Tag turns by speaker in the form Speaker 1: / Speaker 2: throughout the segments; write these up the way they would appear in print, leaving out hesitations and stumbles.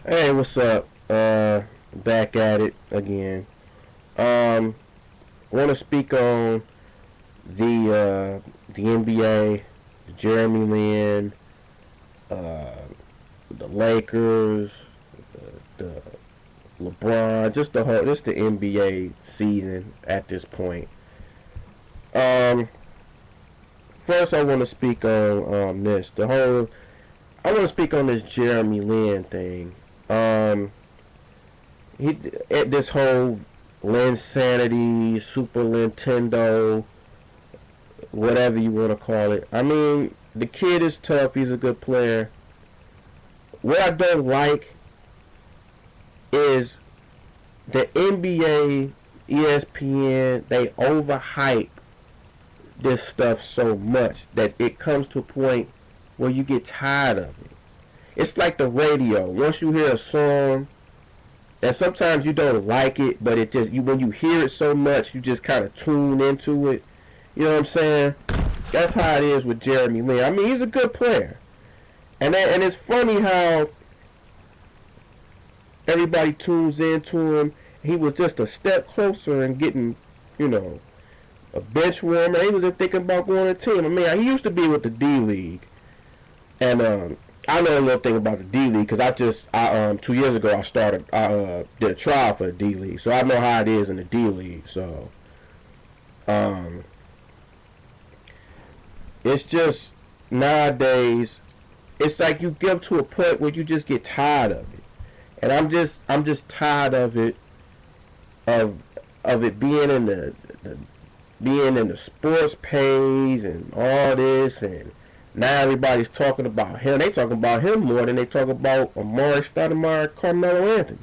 Speaker 1: Hey, what's up? Back at it again. Want to speak on the NBA, Jeremy Lin, uh, the Lakers, the LeBron, just the NBA season at this point. Um, First I want to speak on this. I want to speak on this Jeremy Lin thing. Um, he this whole Linsanity, Super Nintendo, whatever you want to call it. I mean, the kid is tough. He's a good player. What I don't like is the NBA, ESPN. They overhype this stuff so much that it comes to a point where you get tired of it. It's like the radio. Once you hear a song, and sometimes you don't like it, but it just when you hear it so much, you just kind of tune into it. You know what I'm saying? That's how it is with Jeremy Lin. I mean, he's a good player, and it's funny how everybody tunes into him. He was just a step closer and getting, you know, a bench warmer. He was just thinking about going to the team. I mean, he used to be with the D League, and I know a little thing about the D League because I 2 years ago I did a trial for the D League, so I know how it is in the D League. So um, it's just nowadays it's like you get to a point where you just get tired of it, and I'm just tired of it of it being in the sports page and all this, and now everybody's talking about him. They talking about him more than they talk about Amari Stoudemire, Carmelo Anthony.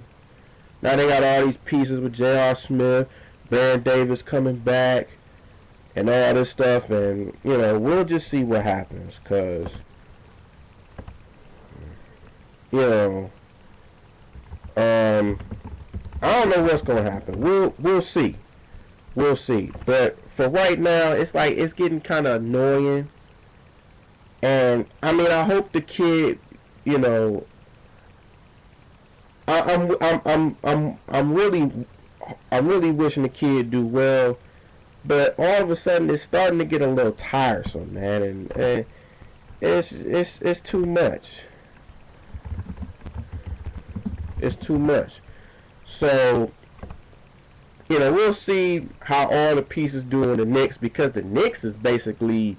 Speaker 1: Now they got all these pieces with J.R. Smith, Baron Davis coming back, and all this stuff, and we'll just see what happens, cause you know I don't know what's gonna happen. We'll see. We'll see. But for right now, it's like it's getting kind of annoying. And I mean, I hope the kid, you know, I'm really wishing the kid do well. But all of a sudden, it's starting to get a little tiresome, man, and it's too much. It's too much. So we'll see how all the pieces do in the Knicks, because the Knicks is basically,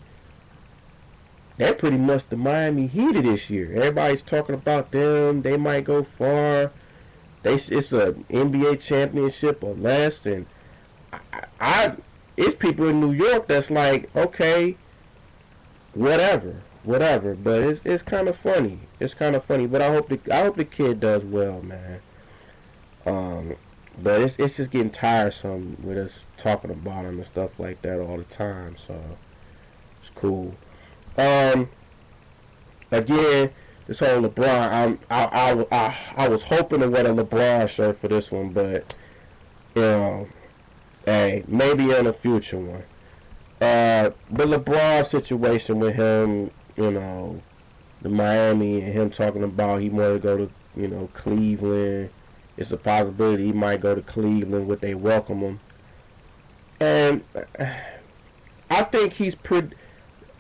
Speaker 1: they're pretty much the Miami Heat of this year. Everybody's talking about them. They might go far. It's a NBA championship or less, and it's people in New York that's like, okay, whatever. But it's kind of funny. It's kind of funny. But I hope the kid does well, man. But it's just getting tiresome with us talking about him and stuff like that all the time. So it's cool. Um, Again, this whole LeBron. I was hoping to wear a LeBron shirt for this one, but you know, hey, maybe in a future one. The LeBron situation with him, the Miami, and him talking about he wanted to go to, Cleveland. It's a possibility he might go to Cleveland. Would they welcome him? And I think he's pretty.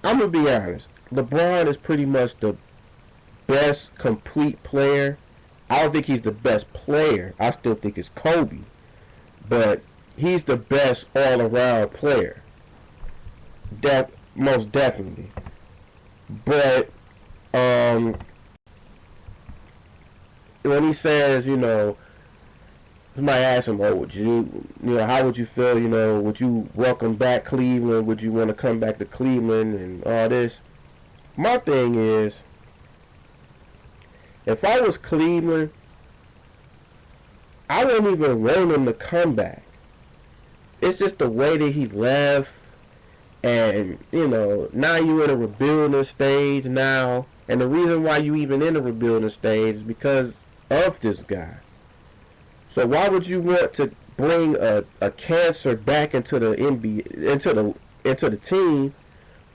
Speaker 1: I'm gonna be honest. LeBron is pretty much the best complete player. I don't think he's the best player. I still think it's Kobe, but he's the best all-around player. Most definitely. But when he says, somebody asked him, "Oh, how would you feel? Would you welcome back Cleveland? Would you want to come back to Cleveland and all this?" My thing is, if I was Cleveland, I wouldn't even want him to come back. It's just the way that he left, and now you're in a rebuilding stage now, and the reason why you even in a rebuilding stage is because of this guy. So why would you want to bring a cancer back into the NBA, into the team,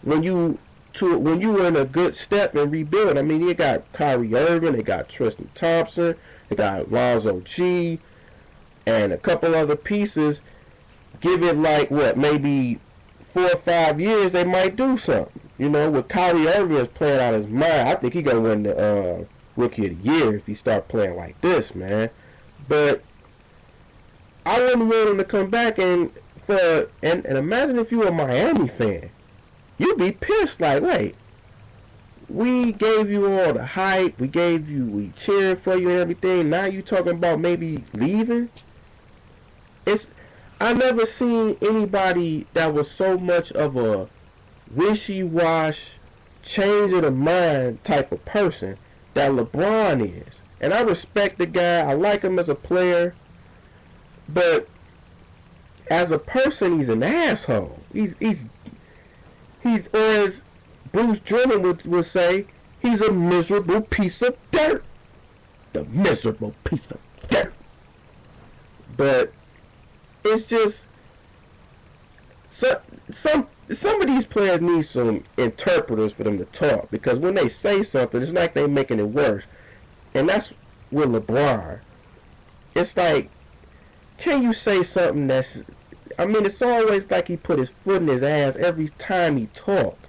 Speaker 1: when you to when you were in a good step and rebuild. I mean, you got Kyrie Irving, they got Tristan Thompson, they got Lonzo G, and a couple other pieces. Give it like what, maybe 4 or 5 years, they might do something. You know, with Kyrie Irving is playing out his mind, I think he gonna win the Rookie of the Year if he start playing like this, man. But I wouldn't want him to come back and imagine if you were a Miami fan, you'd be pissed. Like, wait, we gave you all the hype, we cheered for you and everything. Now you talking about maybe leaving? I never seen anybody that was so much of a wishy-wash, change of the mind type of person that LeBron is. And I respect the guy. I like him as a player. But as a person, he's an asshole. He's or as Bruce Jenner would say, he's a miserable piece of dirt. The miserable piece of dirt. But it's just some of these players need some interpreters for them to talk, because when they say something, it's like they're making it worse. And that's with LeBron. It's like, can you say something that's... I mean, it's always like he put his foot in his ass every time he talked.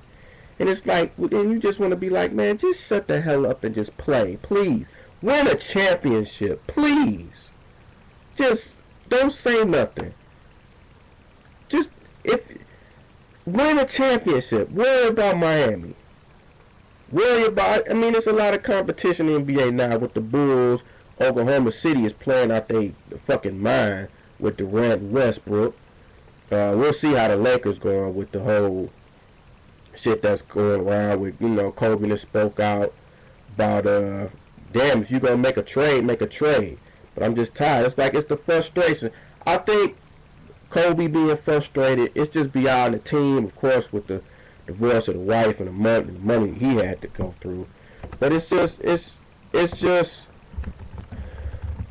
Speaker 1: And it's like, and you just want to be like, man, just shut the hell up and just play, please. Win a championship, please. Just don't say nothing. Just, win a championship. Worry about Miami. Worry about, I mean, there's a lot of competition in the NBA now with the Bulls. Oklahoma City is playing out their fucking mind with Durant and Westbrook. We'll see how the Lakers going with the whole shit that's going around with, you know, Kobe that spoke out about, damn, if you're going to make a trade, make a trade. But I'm just tired. It's like, it's the frustration. I think Kobe being frustrated, it's just beyond the team, of course, with the divorce of the wife and the money he had to go through. But it's just,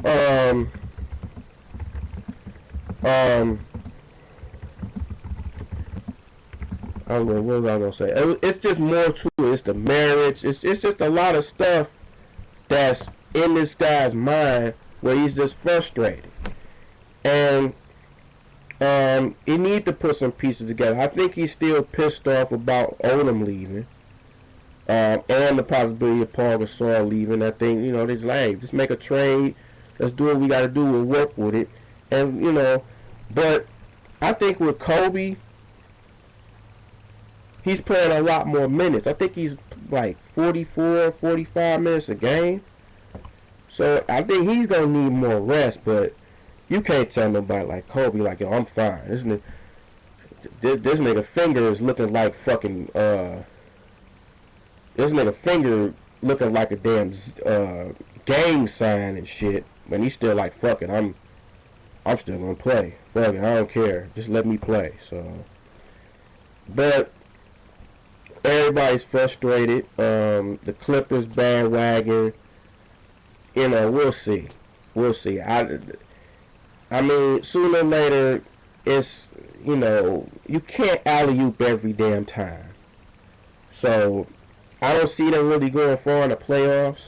Speaker 1: I don't know, what was I gonna say? It's just more to it. It's the marriage. It's just a lot of stuff that's in this guy's mind where he's just frustrated. And he needs to put some pieces together. I think he's still pissed off about Odom leaving, and the possibility of Paul Gasol leaving. I think, you know, they're like, hey, just make a trade. Let's do what we got to do and work with it. And, you know, but I think with Kobe, he's playing a lot more minutes. I think he's like 44, 45 minutes a game. So I think he's going to need more rest, but you can't tell nobody like Kobe, like, yo, I'm fine. This nigga finger is looking like fucking, this nigga finger looking like a damn gang sign and shit. And he's still like, fuck it, I'm still gonna play. Fuck it, I don't care. Just let me play. So, but everybody's frustrated. The Clippers bandwagon. You know, we'll see. We'll see. I mean, sooner or later, it's, you know, you can't alley-oop every damn time. So, I don't see them really going far in the playoffs,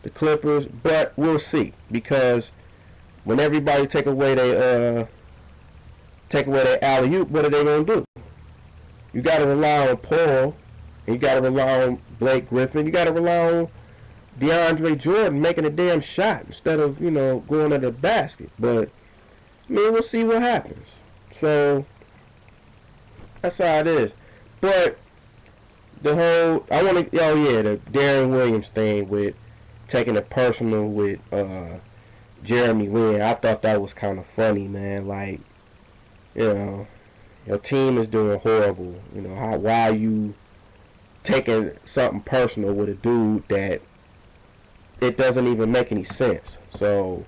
Speaker 1: the Clippers, but we'll see. Because when everybody take away their alley-oop, what are they going to do? You got to rely on Paul, and you got to rely on Blake Griffin, you got to rely on DeAndre Jordan making a damn shot instead of, you know, going to the basket. But, I mean, we'll see what happens. So, that's how it is. But, the whole, the Darren Williams thing with taking it personal with Jeremy Lin, I thought that was kind of funny, man. Like, you know, your team is doing horrible. You know, why are you taking something personal with a dude that it doesn't even make any sense? So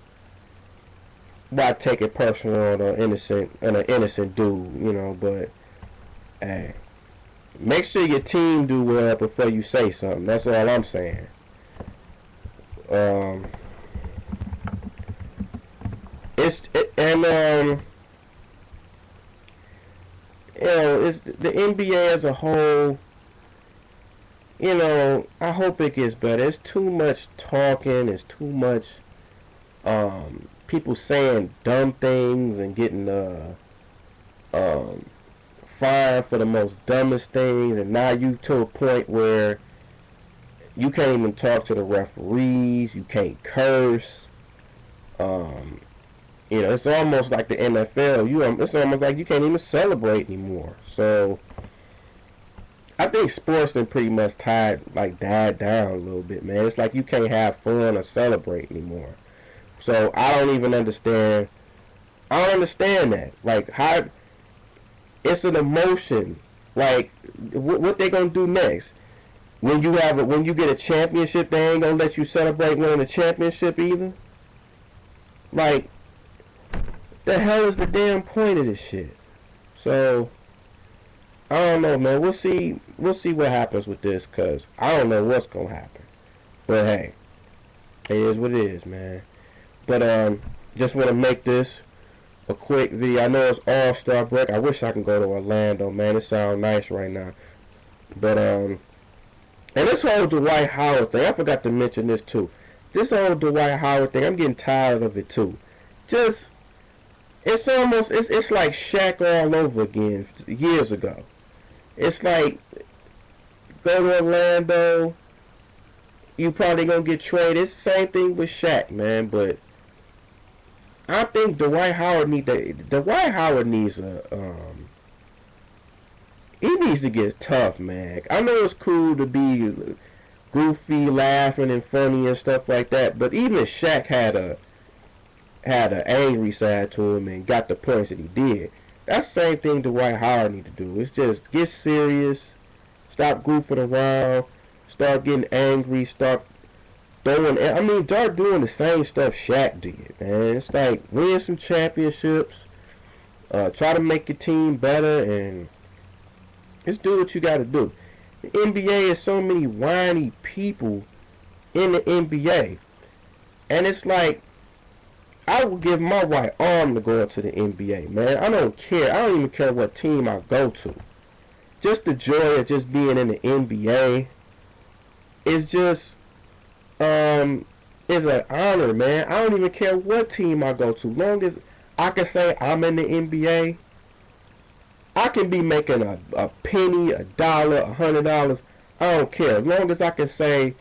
Speaker 1: why take it personal on an innocent dude, you know? But hey, make sure your team do well before you say something. That's all I'm saying. You know, it's the NBA as a whole. you know, I hope it gets better. It's too much talking. It's too much people saying dumb things and getting um, fined for the most dumbest things. And now you to a point where you can't even talk to the referees. You can't curse. Um, you know, it's almost like the NFL. It's almost like you can't even celebrate anymore. So I think sports have pretty much died down a little bit, man. It's like you can't have fun or celebrate anymore. So I don't even understand. I don't understand that. Like how it's an emotion. Like what they gonna do next? When you get a championship, they ain't gonna let you celebrate winning a championship either. Like the hell is the damn point of this shit? So I don't know, man. We'll see what happens with this, cause I don't know what's gonna happen. But hey, it is what it is, man. But just want to make this a quick video. I know it's All-Star break. I wish I could go to Orlando, man. It sounds nice right now. But and this whole Dwight Howard thing, I forgot to mention this too. This whole Dwight Howard thing, I'm getting tired of it too. Just it's like Shaq all over again years ago. It's like go to Orlando, you probably gonna get traded. It's the same thing with Shaq, man. But I think Dwight Howard needs he needs to get tough, man. I know it's cool to be goofy, laughing and funny and stuff like that, but even Shaq had an angry side to him and got the points that he did. That's the same thing Dwight Howard need to do. It's just get serious, stop goofing around, start getting angry, start doing the same stuff Shaq did, man. It's like win some championships, try to make your team better, and just do what you got to do. The NBA is so many whiny people in the NBA, and it's like I would give my right arm to go into the NBA, man. I don't care. I don't even care what team I go to. Just the joy of just being in the NBA is just is an honor, man. I don't even care what team I go to. Long as I can say I'm in the NBA, I can be making a penny, $1, $100. I don't care. As long as I can say,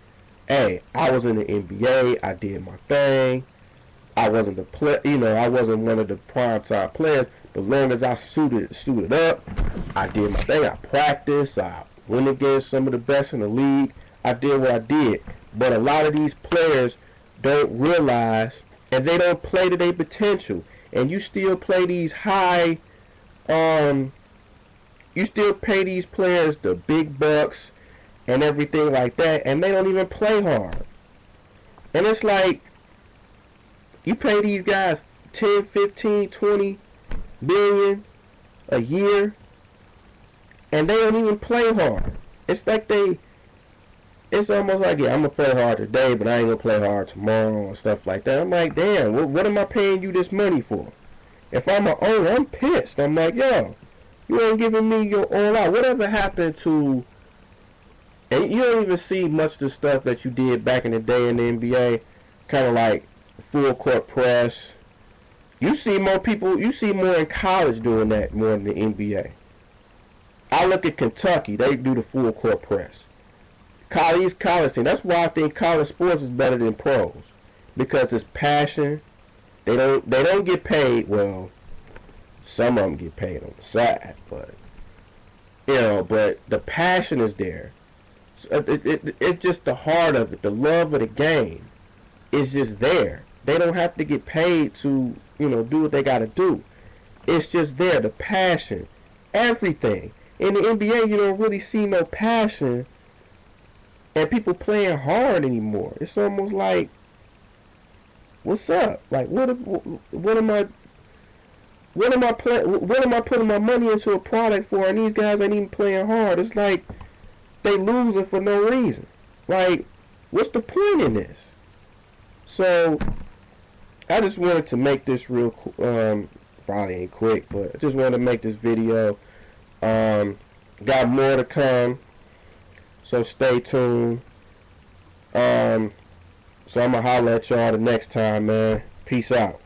Speaker 1: hey, I was in the NBA, I did my thing. I wasn't I wasn't one of the prime time players, but as long as I suited up, I did my thing. I practiced, I went against some of the best in the league. I did what I did. But a lot of these players don't realize, and they don't play to their potential. And you still play these high, you still pay these players the big bucks and everything like that, and they don't even play hard. And it's like, you pay these guys 10, 15, 20 billion a year, and they don't even play hard. It's like it's almost like, yeah, I'm going to play hard today, but I ain't going to play hard tomorrow and stuff like that. I'm like, damn, what am I paying you this money for? If I'm an owner, I'm pissed. I'm like, yo, you ain't giving me your all out. Whatever happened to, and you don't even see much of the stuff that you did back in the day in the NBA, kind of like full court press. You see more in college doing that more than the NBA. I look at Kentucky, they do the full court press. College team. That's why I think college sports is better than pros, because it's passion. They don't get paid. Well, some of them get paid on the side, but but the passion is there. So it's just the heart of it, the love of the game is just there. They don't have to get paid to do what they got to do. It's just there, the passion, everything. In the NBA, you don't really see no passion and people playing hard anymore. It's almost like, what's up? Like, what am I putting my money into a product for, and these guys ain't even playing hard? It's like they losing for no reason. Like, what's the point in this? So I just wanted to make this real probably ain't quick, but I just wanted to make this video. Got more to come. So stay tuned. So I'm gonna holler at y'all the next time, man. Peace out.